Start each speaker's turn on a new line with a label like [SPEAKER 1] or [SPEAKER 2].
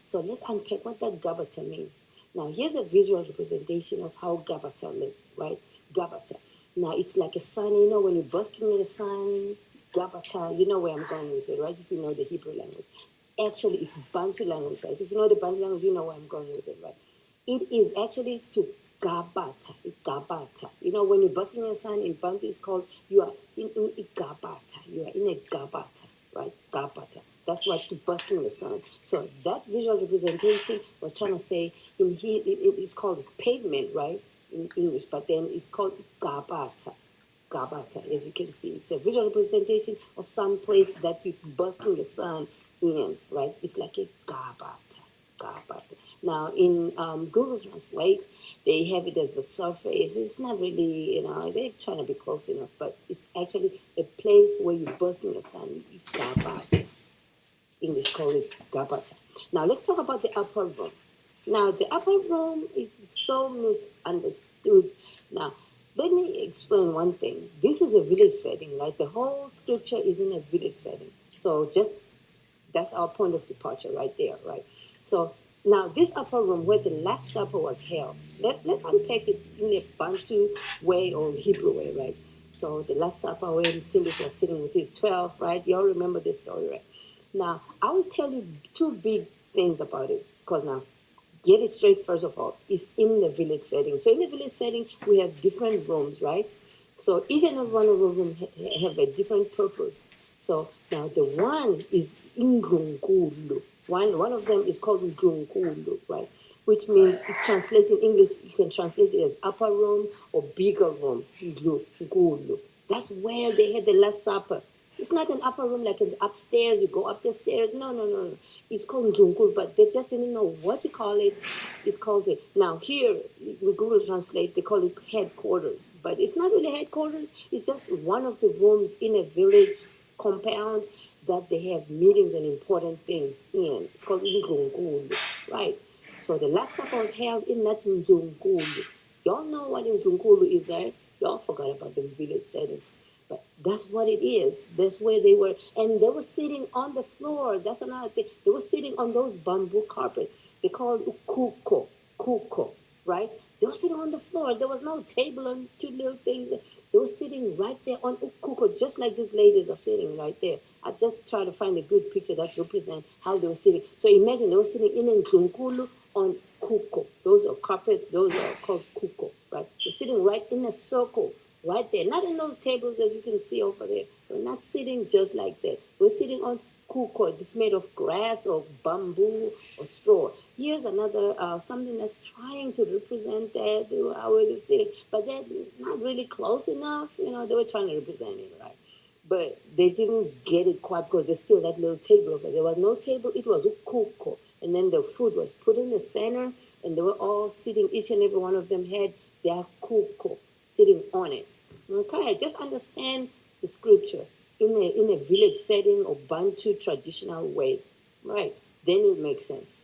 [SPEAKER 1] So let's unpack what that Gabatha means. Now, here's a visual representation of how Gabatha look, right? Gabatha. Now, it's like a sun, when you're basking in the sun, Gabatha, you know where I'm going with it, right? If you know the Hebrew language. Actually, it's Bantu language, right? If you know the Bantu language, you know where I'm going with it, right? It is actually to Gabatha, Gabatha. When you're basking in the sun in Bantu, it's called, you are in Gabatha. You are in a Gabatha, right? Gabatha. That's what to basking in the sun. So that visual representation was trying to say, it's called pavement, right? In English, but then it's called Gabatha. Gabatha, as you can see. It's a visual representation of some place that you basking the sun in, right? It's like a Gabatha, Gabatha. Now, in Google Translate, they have it as the surface. It's not really, they're trying to be close enough, but it's actually a place where you basking the sun, Gabatha. English call it Gabatha. Now, let's talk about the upper room. Now, the upper room is so misunderstood. Now, let me explain one thing. This is a village setting, right? The whole scripture is in a village setting. So that's our point of departure right there, right? So now this upper room where the Last Supper was held, let's unpack it in a Bantu way or Hebrew way, right? So the Last Supper when Silas was sitting with his 12, right? You all remember this story, right? Now, I will tell you two big things about it, because now, get it straight first of all, it's in the village setting. So in the village setting, we have different rooms, right? So each and every one of the rooms have a different purpose. So now the one is Ngungulu. One of them is called Ngungulu, right? Which means it's translated in English, you can translate it as upper room or bigger room, Ngungulu. That's where they had the Last Supper. It's not an upper room like an upstairs, you go up the stairs. No, no, no, no. It's called Ngungulu, but they just didn't know what to call it. It's called it. Now here, in Google Translate, they call it headquarters. But it's not really headquarters. It's just one of the rooms in a village compound that they have meetings and important things in. It's called Ngungulu, right? So the Last Supper was held in that Ngungulu. Y'all know what Ngungulu is, right? Y'all forgot about the village setting. But that's what it is. That's where they were. And they were sitting on the floor. That's another thing. They were sitting on those bamboo carpet. They called it kuko, right? They were sitting on the floor. There was no table and two little things. They were sitting right there on kuko, just like these ladies are sitting right there. I just try to find a good picture that represents how they were sitting. So imagine they were sitting in Nkulunkulu on kuko. Those are carpets. Those are called kuko, right? They're sitting right in a circle right there. Not in those tables as you can see over there. We're not sitting just like that. We're sitting on kuko. It's made of grass or bamboo or straw. Here's another something that's trying to represent that how we're sitting, but they're not really close enough. They were trying to represent it, right? But they didn't get it quite because there's still that little table over there. There was no table. It was kuko, and then the food was put in the center, and they were all sitting. Each and every one of them had their kuko sitting on it. Okay, just understand the scripture in a village setting or Bantu traditional way, right? Then it makes sense.